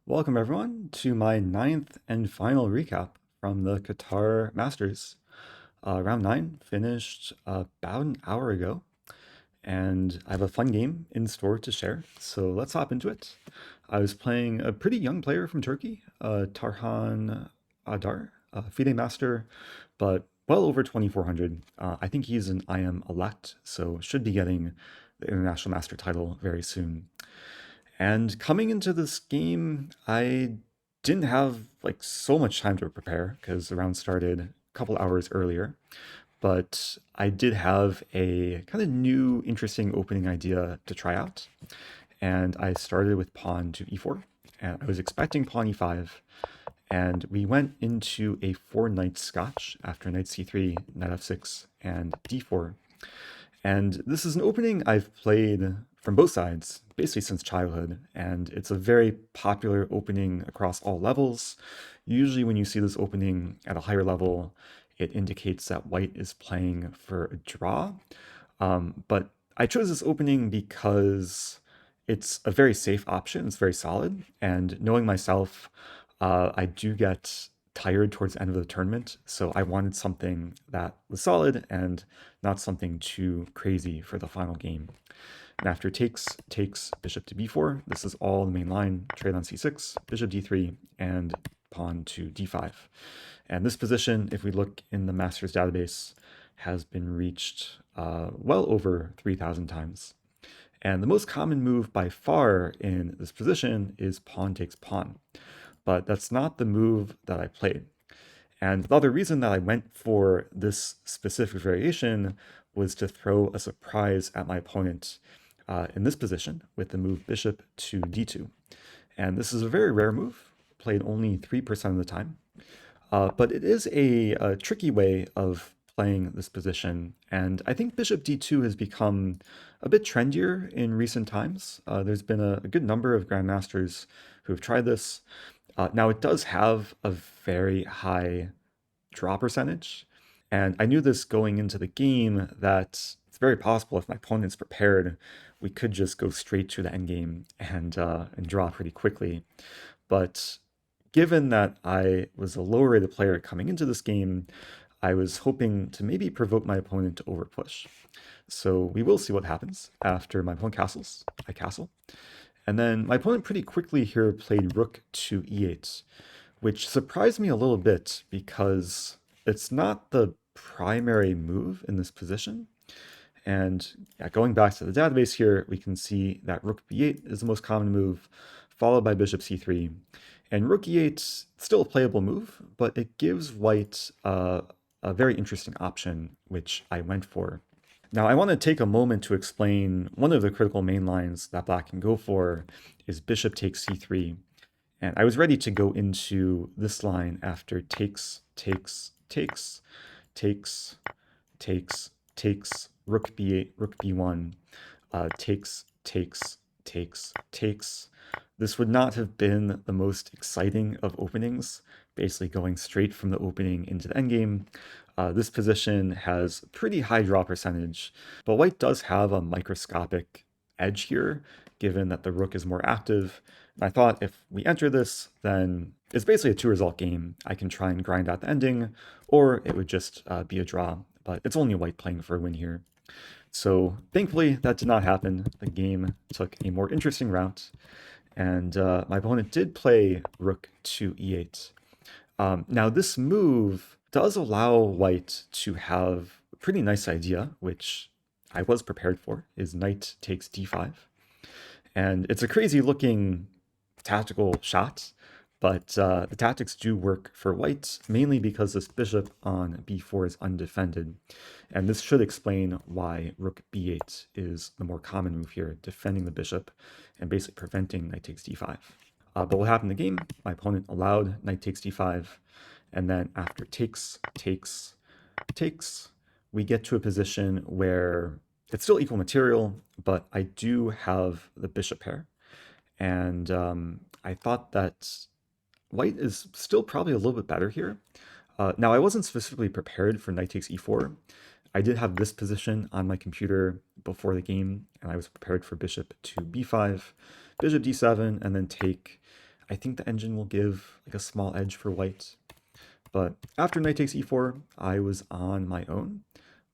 Welcome everyone to my ninth and final recap from the Qatar Masters. Round 9 finished about an hour ago, and I have a fun game in store to share, so let's hop into it. I was playing a pretty young player from Turkey, Tarhan Adar, FIDE master, but well over 2400. I think he's an IM elect, so should be getting the International Master title very soon. And coming into this game, I didn't have like so much time to prepare because the round started a couple hours earlier. But I did have a kind of new, interesting opening idea to try out. And I started with pawn to e4. And I was expecting pawn e5. And we went into a four knight Scotch after knight c3, knight f6, and d4. And this is an opening I've played from both sides, basically since childhood, and it's a very popular opening across all levels. Usually when you see this opening at a higher level, it indicates that white is playing for a draw. But I chose this opening because it's a very safe option, it's very solid, and knowing myself, I do get tired towards the end of the tournament, so I wanted something that was solid and not something too crazy for the final game. And after takes bishop to b4, this is all the main line, trade on c6, bishop d3, and pawn to d5. And this position, if we look in the master's database, has been reached well over 3,000 times. And the most common move by far in this position is pawn takes pawn. But that's not the move that I played. And the other reason that I went for this specific variation was to throw a surprise at my opponent in this position with the move bishop to d2. And this is a very rare move, played only 3% of the time. But it is a tricky way of playing this position. And I think bishop d2 has become a bit trendier in recent times. There's been a good number of grandmasters who have tried this. Now, it does have a very high draw percentage, and I knew this going into the game that it's very possible if my opponent's prepared, we could just go straight to the endgame and draw pretty quickly. But given that I was a lower rated player coming into this game, I was hoping to maybe provoke my opponent to overpush. So we will see what happens after my opponent castles. I castle. And then my opponent pretty quickly here played rook to e8, which surprised me a little bit because it's not the primary move in this position. And going back to the database here, we can see that rook b8 is the most common move, followed by bishop c3. And rook e8, still a playable move, but it gives white a very interesting option, which I went for. Now, I want to take a moment to explain one of the critical main lines that black can go for is bishop takes c3. And I was ready to go into this line after takes, rook b8, rook b1, takes. This would not have been the most exciting of openings, basically going straight from the opening into the endgame. This position has pretty high draw percentage, but white does have a microscopic edge here, given that the rook is more active. And I thought if we enter this, then it's basically a two-result game. I can try and grind out the ending, or it would just be a draw, but it's only white playing for a win here. So thankfully, that did not happen. The game took a more interesting route, and my opponent did play rook to e8. Now, this move does allow white to have a pretty nice idea, which I was prepared for, is knight takes d5. And it's a crazy looking tactical shot, but the tactics do work for white, mainly because this bishop on b4 is undefended. And this should explain why rook b8 is the more common move here, defending the bishop and basically preventing knight takes d5. But what happened in the game, my opponent allowed knight takes d5, and then after takes, we get to a position where it's still equal material, but I do have the bishop pair. And I thought that white is still probably a little bit better here. Now, I wasn't specifically prepared for knight takes e4. I did have this position on my computer before the game, and I was prepared for bishop to b5, bishop d7, and then take. I think the engine will give like a small edge for white. But after knight takes e4, I was on my own.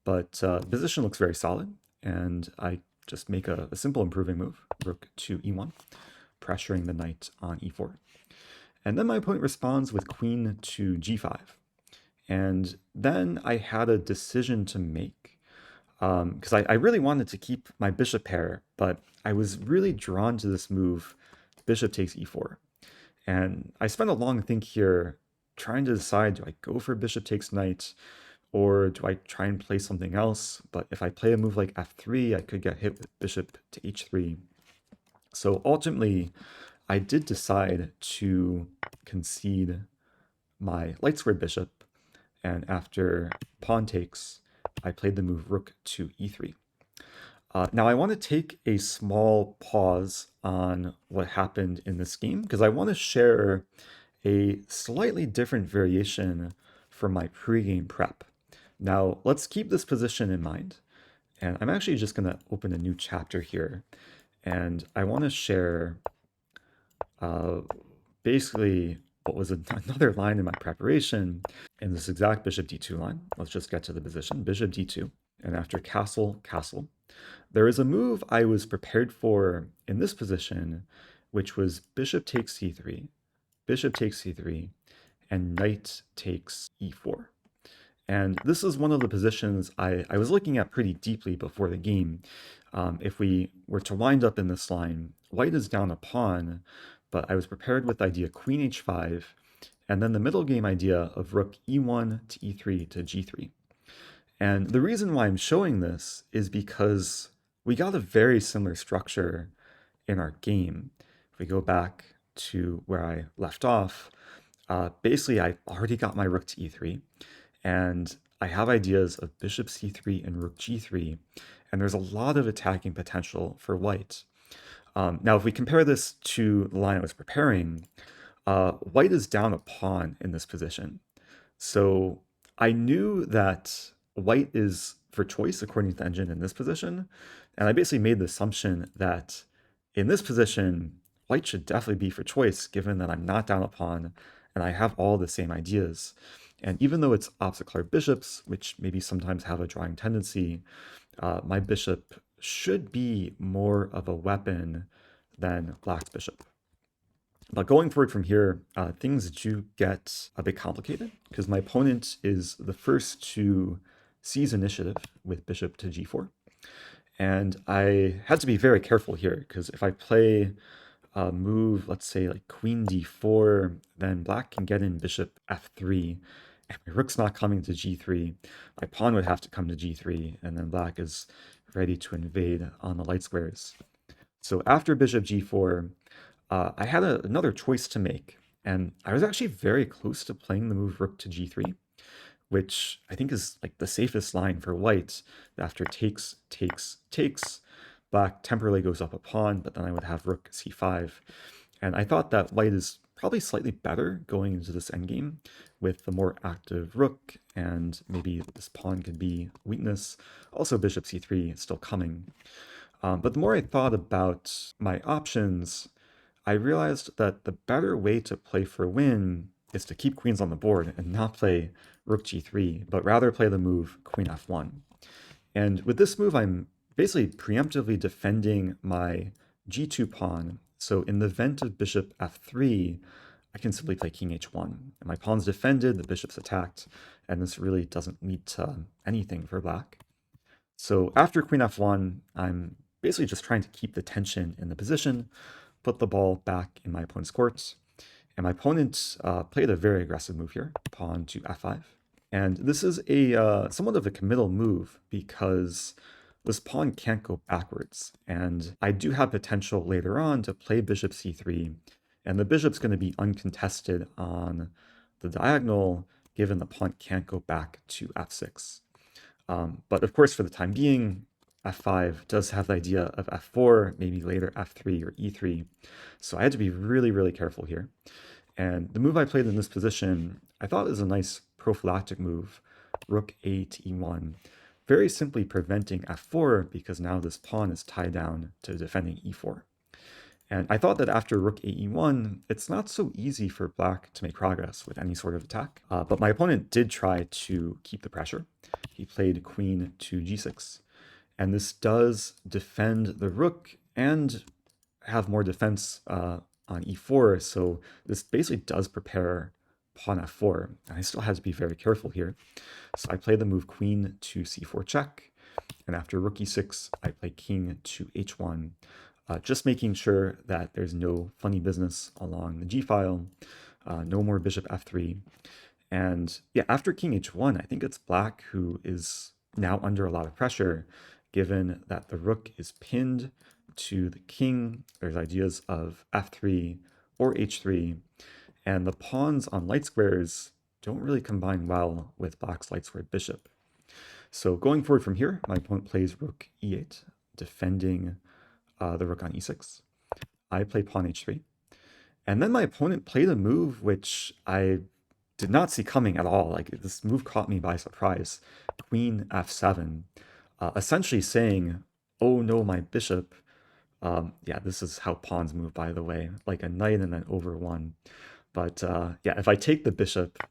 But the position looks very solid, and I just make a simple improving move, rook to e1, pressuring the knight on e4. And then my opponent responds with queen to g5. And then I had a decision to make, because I really wanted to keep my bishop pair, but I was really drawn to this move, bishop takes e4. And I spent a long think here trying to decide, do I go for bishop takes knight, or do I try and play something else? But if I play a move like f3, I could get hit with bishop to h3. So ultimately, I did decide to concede my light squared bishop, and after pawn takes, I played the move rook to e3. Now I want to take a small pause on what happened in this game, because I want to share a slightly different variation for my pregame prep. Now let's keep this position in mind, and I'm actually just going to open a new chapter here, and I want to share basically what was another line in my preparation in this exact bishop d2 line. Let's just get to the position, bishop d2, and after castle, castle. There is a move I was prepared for in this position, which was bishop takes c3, bishop takes c3, and knight takes e4. And this is one of the positions I was looking at pretty deeply before the game. If we were to wind up in this line, white is down a pawn, but I was prepared with the idea queen h5, and then the middle game idea of rook e1 to e3 to g3. And the reason why I'm showing this is because we got a very similar structure in our game. If we go back to where I left off, basically I already got my rook to e3, and I have ideas of bishop c3 and rook g3, and there's a lot of attacking potential for white. Now, if we compare this to the line I was preparing, white is down a pawn in this position. So I knew that white is for choice according to the engine in this position, and I basically made the assumption that in this position, white should definitely be for choice, given that I'm not down a pawn and I have all the same ideas. And even though it's opposite colored bishops, which maybe sometimes have a drawing tendency, my bishop should be more of a weapon than black's bishop. But going forward from here, things do get a bit complicated, because my opponent is the first to seize initiative with bishop to g4. And I had to be very careful here, because if I play a move, let's say like queen d4, then black can get in bishop f3, and my rook's not coming to g3. My pawn would have to come to g3, and then black is ready to invade on the light squares. So after bishop g4, I had another choice to make, and I was actually very close to playing the move rook to g3, which I think is like the safest line for white. After takes, takes, takes, black temporarily goes up a pawn, but then I would have rook c5. And I thought that white is probably slightly better going into this endgame with the more active rook, and maybe this pawn could be weakness. Also bishop c3 is still coming. But the more I thought about my options, I realized that the better way to play for a win is to keep queens on the board and not play rook g3, but rather play the move queen f1. And with this move, I'm basically preemptively defending my g2 pawn. So in the event of bishop f3, I can simply play king h1. And my pawn's defended, the bishop's attacked, and this really doesn't lead to anything for black. So after queen f1, I'm basically just trying to keep the tension in the position, put the ball back in my opponent's court. And my opponent played a very aggressive move here, pawn to f5. And this is a somewhat of a committal move, because this pawn can't go backwards. And I do have potential later on to play bishop c3, and the bishop's going to be uncontested on the diagonal, given the pawn can't go back to f6. But of course, for the time being, f5 does have the idea of f4, maybe later f3 or e3. So I had to be really, really careful here. And the move I played in this position, I thought was a nice prophylactic move, rook a to e1, very simply preventing f4, because now this pawn is tied down to defending e4. And I thought that after rook ae1, it's not so easy for black to make progress with any sort of attack. But my opponent did try to keep the pressure. He played queen to g6. And this does defend the rook and have more defense on e4. So this basically does prepare pawn f4. And I still have to be very careful here. So I play the move queen to c4 check. And after rook e6, I play king to h1, just making sure that there's no funny business along the g-file, no more bishop f3. And yeah, after king h1, I think it's black who is now under a lot of pressure, given that the rook is pinned to the king. There's ideas of f3 or h3, and the pawns on light squares don't really combine well with black's light squared bishop. So going forward from here, my opponent plays rook e8, defending the rook on e6. I play pawn h3. And then my opponent played a move which I did not see coming at all. Like, this move caught me by surprise. Queen f7, essentially saying, oh no, my bishop. Yeah, this is how pawns move, by the way, like a knight and then over one. But yeah, if I take the bishop,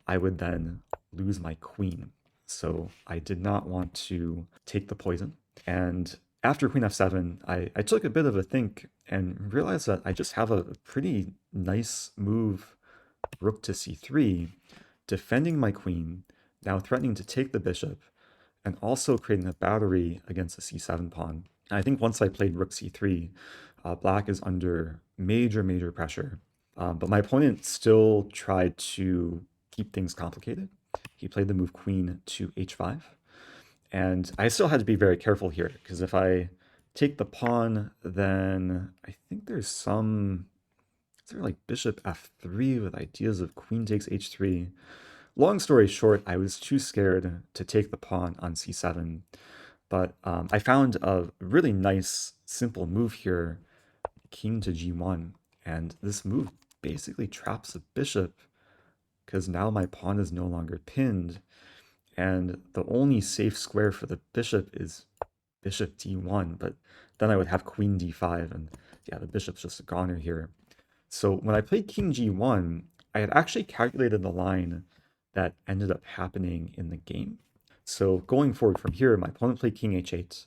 I would then lose my queen. So I did not want to take the poison. And after queen f7, I took a bit of a think and realized that I just have a pretty nice move, rook to c3, defending my queen, now threatening to take the bishop, and also creating a battery against the c7 pawn. And I think once I played rook c3, black is under major pressure. But my opponent still tried to keep things complicated. He played the move queen to h5. And I still had to be very careful here, because if I take the pawn, then I think there's some... Is there like bishop f3 with ideas of queen takes h3? Long story short, I was too scared to take the pawn on c7. But I found a really nice, simple move here, king to g1. And this move basically traps the bishop, because now my pawn is no longer pinned. And the only safe square for the bishop is bishop d1. But then I would have queen d5. And yeah, the bishop's just a goner here. So when I played king g1, I had actually calculated the line that ended up happening in the game. So going forward from here, my opponent played king h8,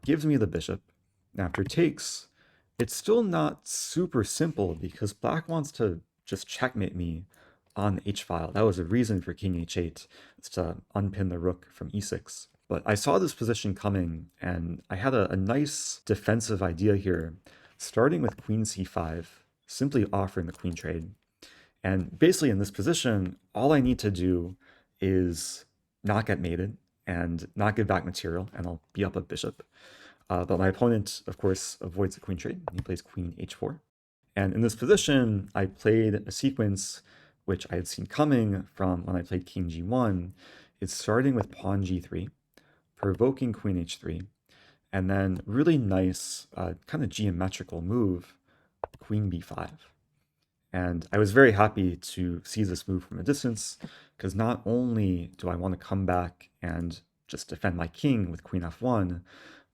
gives me the bishop. And after takes, it's still not super simple because black wants to just checkmate me on the h-file. That was a reason for king h8, is to unpin the rook from e6. But I saw this position coming, and I had a nice defensive idea here, starting with queen c5, simply offering the queen trade. And basically in this position, all I need to do is not get mated and not give back material, and I'll be up a bishop. But my opponent, of course, avoids the queen trade. He plays queen h4. And in this position, I played a sequence which I had seen coming from when I played king g1. It's starting with pawn g3, provoking queen h3, and then really nice, kind of geometrical move, queen b5. And I was very happy to see this move from a distance, because not only do I want to come back and just defend my king with queen f1,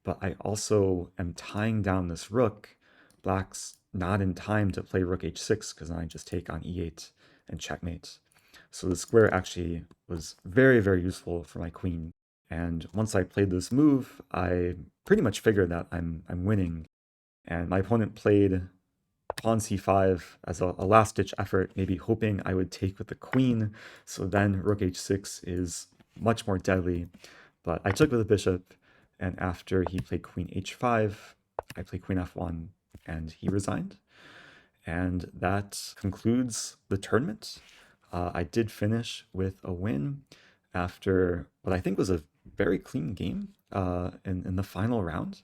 but I also am tying down this rook. Black's not in time to play rook h6, because then I just take on e8 and checkmate. So the square actually was very useful for my queen. And once I played this move, I pretty much figured that I'm winning. And my opponent played pawn c5 as a last-ditch effort, maybe hoping I would take with the queen, so then rook h6 is much more deadly. But I took with the bishop, and after he played queen h5, I played queen f1, and he resigned. And that concludes the tournament. I did finish with a win after what I think was a very clean game in the final round.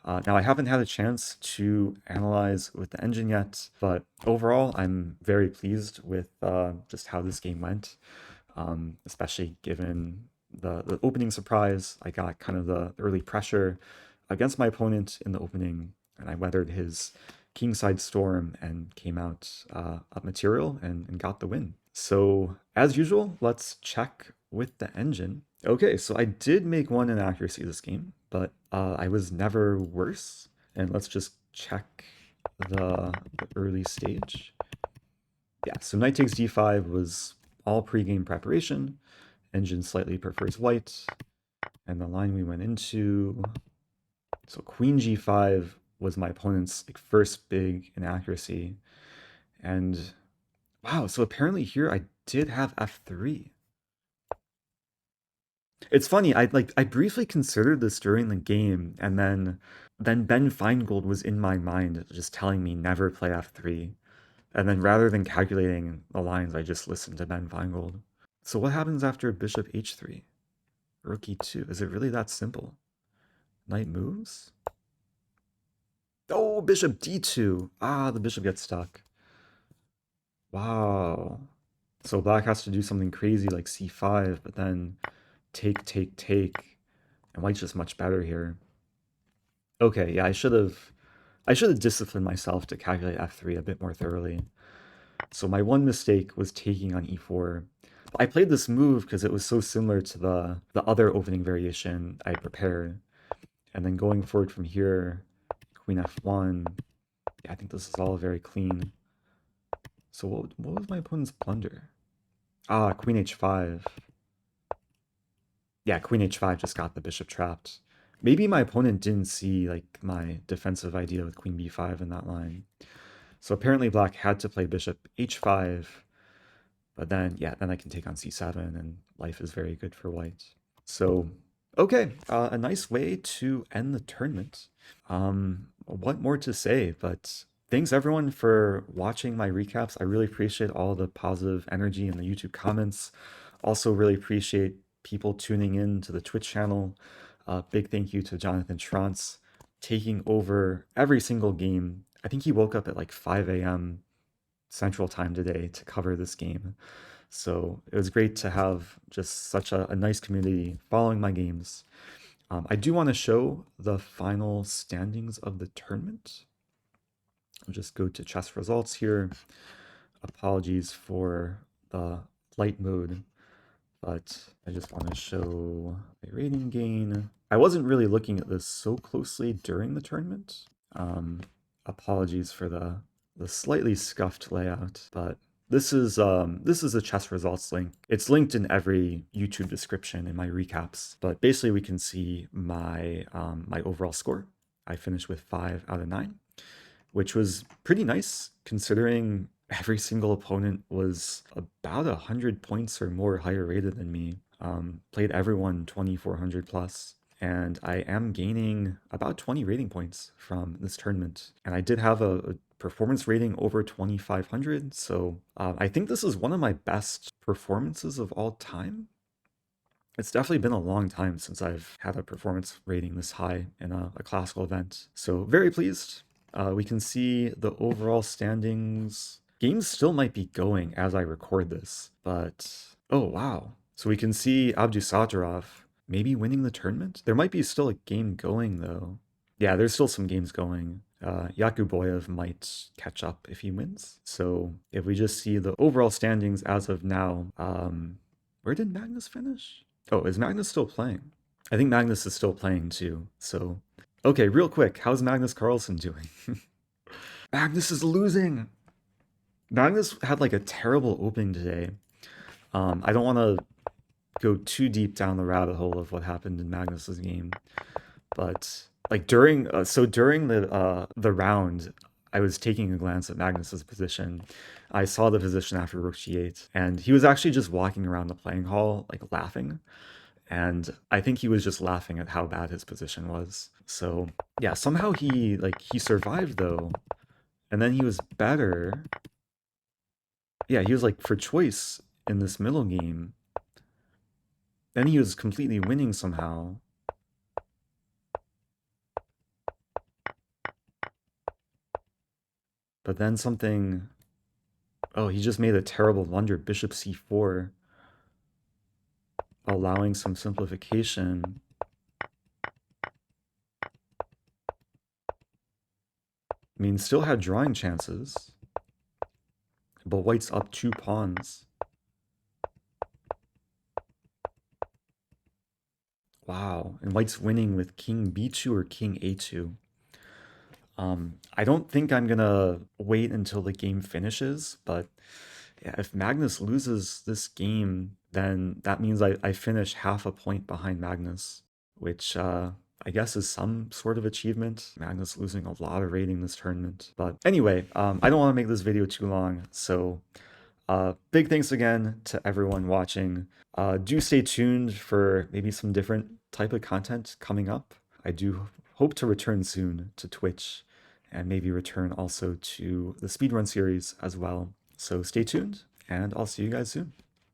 Now, I haven't had a chance to analyze with the engine yet, but overall, I'm very pleased with just how this game went, especially given the opening surprise. I got kind of the early pressure against my opponent in the opening, and I weathered his kingside storm and came out up material and got the win. So, as usual, let's check with the engine. Okay, so I did make one inaccuracy this game, but I was never worse. And let's just check the early stage. Yeah, so knight takes d5 was all pre-game preparation. Engine slightly prefers white. And the line we went into, so queen g5 was my opponent's like first big inaccuracy. And wow, so apparently here I did have f3. It's funny, I briefly considered this during the game, and then Ben Feingold was in my mind just telling me never play f3. And then rather than calculating the lines, I just listened to Ben Feingold. So what happens after bishop h3? Rook e2. Is it really that simple? Knight moves? Oh, bishop d2. Ah, the bishop gets stuck. Wow. So black has to do something crazy like c5, but then take, take, take. And white's just much better here. Okay, yeah, I should have disciplined myself to calculate f3 a bit more thoroughly. So my one mistake was taking on e4. I played this move because it was so similar to the other opening variation I prepared. And then going forward from here, queen f1. Yeah, I think this is all very clean. So what was my opponent's blunder? Ah, queen h5. Yeah, queen h5 just got the bishop trapped. Maybe my opponent didn't see like my defensive idea with queen b5 in that line. So apparently black had to play bishop h5, but then, yeah, then I can take on c7 and life is very good for white. So, okay, a nice way to end the tournament. What more to say, but thanks everyone for watching my recaps. I really appreciate all the positive energy in the YouTube comments. Also really appreciate people tuning in to the Twitch channel. Big thank you to Jonathan Schrantz taking over every single game. I think he woke up at like 5 a.m. Central Time today to cover this game. So it was great to have just such a nice community following my games. I do want to show the final standings of the tournament. I'll just go to chess results here. Apologies for the light mode, but I just want to show a rating gain. I wasn't really looking at this so closely during the tournament. Apologies for the slightly scuffed layout, but this is a chess results link. It's linked in every YouTube description in my recaps, but basically we can see my my overall score. I finished with 5 out of 9, which was pretty nice considering every single opponent was about 100 points or more higher rated than me. Played everyone 2400 plus, and I am gaining about 20 rating points from this tournament. And I did have a performance rating over 2500, so I think this is one of my best performances of all time. It's definitely been a long time since I've had a performance rating this high in a classical event. So very pleased. We can see the overall standings. Games still might be going as I record this, but oh wow. So we can see Abdusattorov maybe winning the tournament. There might be still a game going though. Yeah, there's still some games going. Yakuboyev might catch up if he wins. So if we just see the overall standings as of now, where did Magnus finish? Oh, is Magnus still playing? I think Magnus is still playing too. So, okay, real quick, how's Magnus Carlsen doing? Magnus is losing. Magnus had like a terrible opening today. I don't want to go too deep down the rabbit hole of what happened in Magnus's game, but like during the round, I was taking a glance at Magnus's position. I saw the position after Rook G8, and he was actually just walking around the playing hall like laughing. And I think he was just laughing at how bad his position was. So yeah, somehow he survived though, and then he was better. Yeah, he was like for choice in this middle game. Then he was completely winning somehow. But then something. Oh, he just made a terrible blunder. Bishop c4, allowing some simplification. I mean, still had drawing chances, but white's up 2 pawns. Wow, and white's winning with king b2 or king a2. I don't think I'm gonna wait until the game finishes, but yeah, if Magnus loses this game, then that means I finish half a point behind Magnus, which I guess is some sort of achievement. Magnus losing a lot of rating this tournament. But anyway, I don't want to make this video too long, so big thanks again to everyone watching. Do stay tuned for maybe some different type of content coming up. I do hope to return soon to Twitch and maybe return also to the speedrun series as well. So stay tuned, and I'll see you guys soon.